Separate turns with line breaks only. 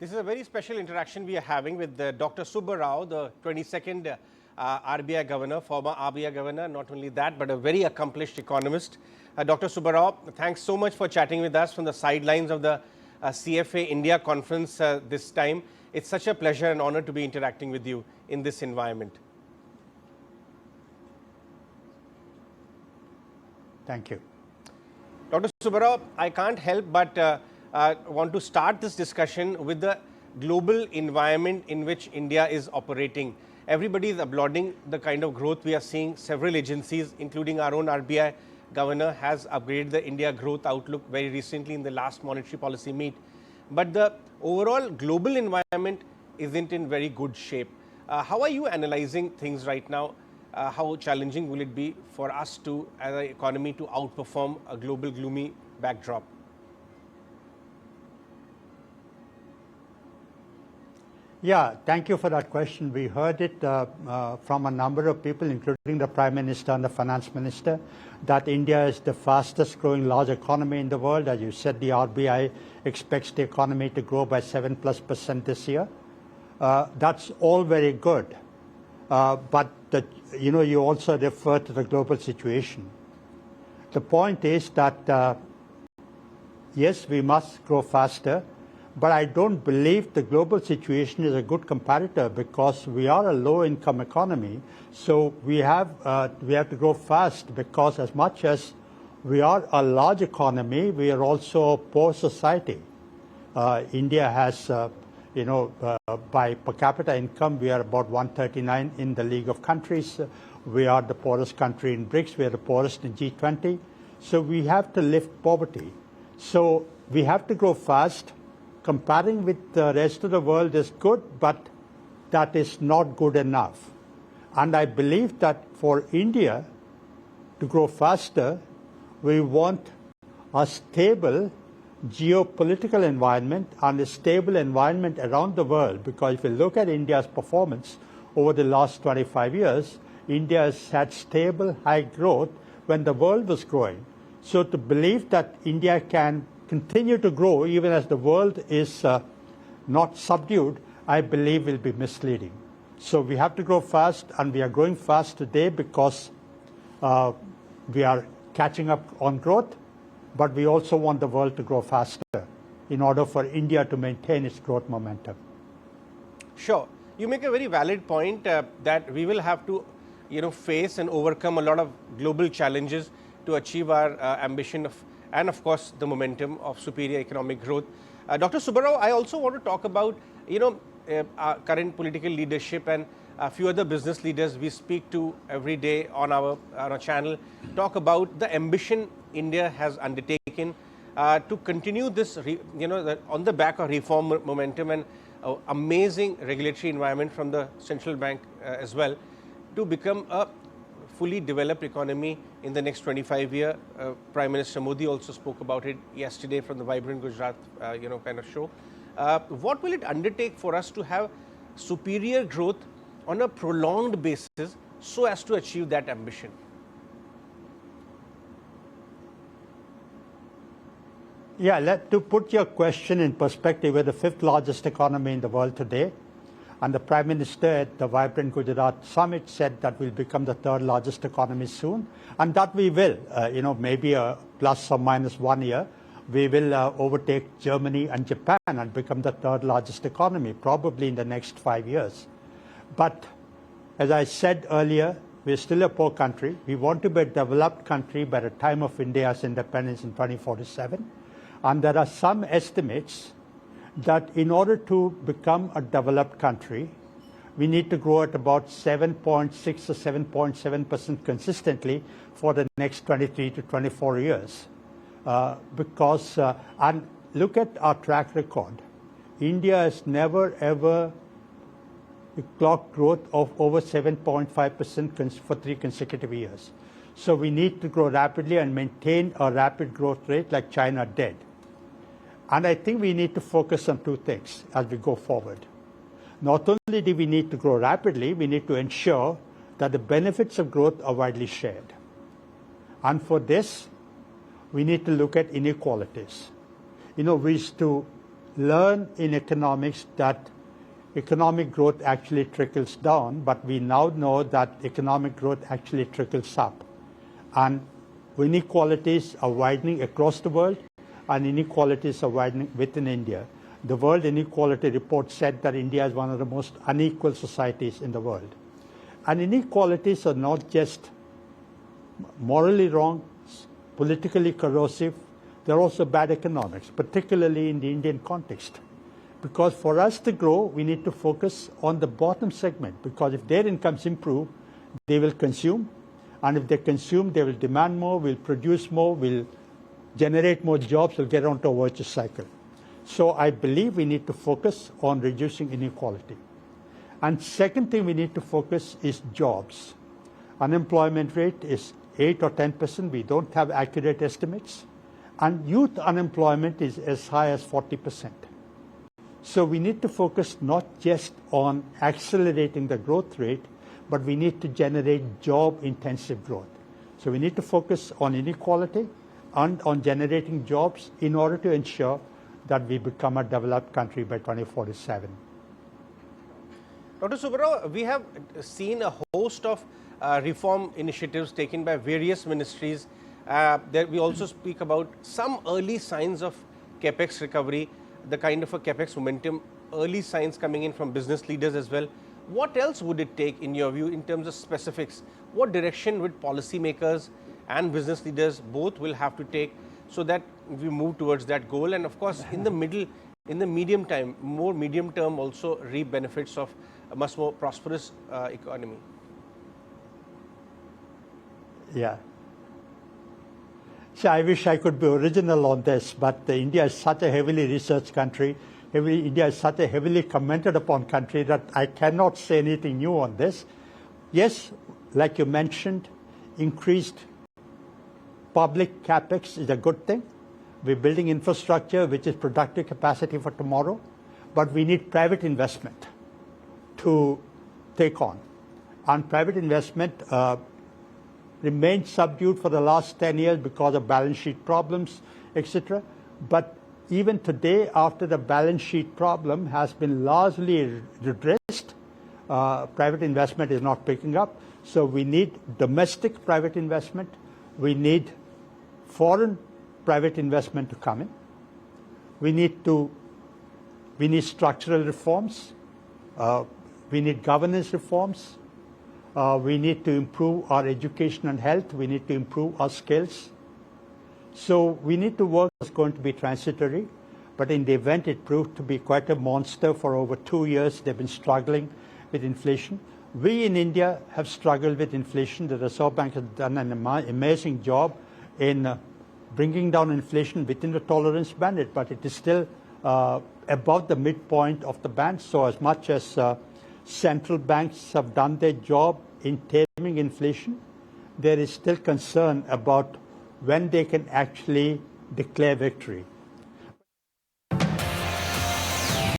This is a very special interaction we are having with Dr. Subba Rao, the 22nd RBI governor, former RBI governor. Not only that, but a very accomplished economist. Dr. Subba Rao, thanks so much for chatting with us from the sidelines of the CFA India Conference this time. It's such a pleasure and honor to be interacting with you in this environment.
Thank you.
Dr. Subba Rao, I can't help but want to start this discussion with the global environment in which India is operating. Everybody is applauding the kind of growth we are seeing. Several agencies, including our own RBI governor, has upgraded the India growth outlook very recently in the last monetary policy meet. But the overall global environment isn't in very good shape. How are you analyzing things right now? How challenging will it be for us to, as an economy, to outperform a global gloomy backdrop?
Yeah, thank you for that question. We heard it from a number of people, including the Prime Minister and the Finance Minister, that India is the fastest growing large economy in the world. As you said, the RBI expects the economy to grow by 7+% this year. That's all very good. But you also refer to the global situation. The point is that, yes, we must grow faster. But I don't believe the global situation is a good comparator because we are a low-income economy. So we have to grow fast because as much as we are a large economy, we are also a poor society. India has, by per capita income, we are about 139 in the League of Countries. We are the poorest country in BRICS. We are the poorest in G20. So we have to lift poverty. So we have to grow fast. Comparing with the rest of the world is good, but that is not good enough. And I believe that for India to grow faster, we want a stable geopolitical environment and a stable environment around the world. Because if you look at India's performance over the last 25 years, India has had stable, high growth when the world was growing. So to believe that India can continue to grow even as the world is not subdued, I believe will be misleading. So we have to grow fast, and we are growing fast today because we are catching up on growth, but we also want the world to grow faster in order for India to maintain its growth momentum.
Sure. You make a very valid point that we will have to face and overcome a lot of global challenges to achieve our ambition and of course the momentum of superior economic growth. Dr. Subba Rao, I also want to talk about our current political leadership and a few other business leaders we speak to every day on our channel, talk about the ambition India has undertaken to continue this, on the back of reform momentum and amazing regulatory environment from the central bank as well, to become a fully developed economy in the next 25 years. Prime Minister Modi also spoke about it yesterday from the Vibrant Gujarat, kind of show. What will it undertake for us to have superior growth on a prolonged basis so as to achieve that ambition?
Yeah, to put your question in perspective, we're the 5th largest economy in the world today. And the Prime Minister at the Vibrant Gujarat Summit said that we'll become the 3rd largest economy soon. And that we will, maybe a plus or minus 1 year, we will overtake Germany and Japan and become the 3rd largest economy, probably in the next 5 years. But as I said earlier, we're still a poor country. We want to be a developed country by the time of India's independence in 2047. And there are some estimates that in order to become a developed country, we need to grow at about 7.6 or 7.7% consistently for the next 23 to 24 years. And look at our track record. India has never ever clocked growth of over 7.5% for 3 consecutive years. So we need to grow rapidly and maintain a rapid growth rate like China did. And I think we need to focus on 2 things as we go forward. Not only do we need to grow rapidly, we need to ensure that the benefits of growth are widely shared. And for this, we need to look at inequalities. We used to learn in economics that economic growth actually trickles down, but we now know that economic growth actually trickles up. And inequalities are widening across the world, and inequalities are widening within India. The World Inequality Report said that India is one of the most unequal societies in the world. And inequalities are not just morally wrong, politically corrosive, they're also bad economics, particularly in the Indian context. Because for us to grow, we need to focus on the bottom segment, because if their incomes improve, they will consume. And if they consume, they will demand more, will produce more, will generate more jobs, will get onto a virtuous cycle. So I believe we need to focus on reducing inequality. And second thing we need to focus is jobs. Unemployment rate is 8 or 10%. We don't have accurate estimates. And youth unemployment is as high as 40%. So we need to focus not just on accelerating the growth rate, but we need to generate job-intensive growth. So we need to focus on inequality and on generating jobs in order to ensure that we become a developed country by 2047.
Dr. Subba Rao, we have seen a host of reform initiatives taken by various ministries. There we also speak about some early signs of capex recovery, the kind of a capex momentum, early signs coming in from business leaders as well. What else would it take, in your view, in terms of specifics? What direction would policymakers and business leaders both will have to take so that we move towards that goal? And of course, in the medium time, more medium term, also reap benefits of a much more prosperous economy.
Yeah. So I wish I could be original on this, but India is such a heavily researched country. India is such a heavily commented upon country that I cannot say anything new on this. Yes, like you mentioned, increased public capex is a good thing. We're building infrastructure which is productive capacity for tomorrow, but we need private investment to take on. And private investment remained subdued for the last 10 years because of balance sheet problems, etc. But even today, after the balance sheet problem has been largely redressed, private investment is not picking up. So we need domestic private investment. We need foreign private investment to come in. We need structural reforms. We need governance reforms. We need to improve our education and health. We need to improve our skills. So we need to work. It's going to be transitory, but in the event it proved to be quite a monster. For over 2 years, they've been struggling with inflation. We in India have struggled with inflation. The Reserve Bank has done an amazing job in bringing down inflation within the tolerance band, but it is still above the midpoint of the band. So as much as central banks have done their job in taming inflation, there is still concern about when they can actually declare victory.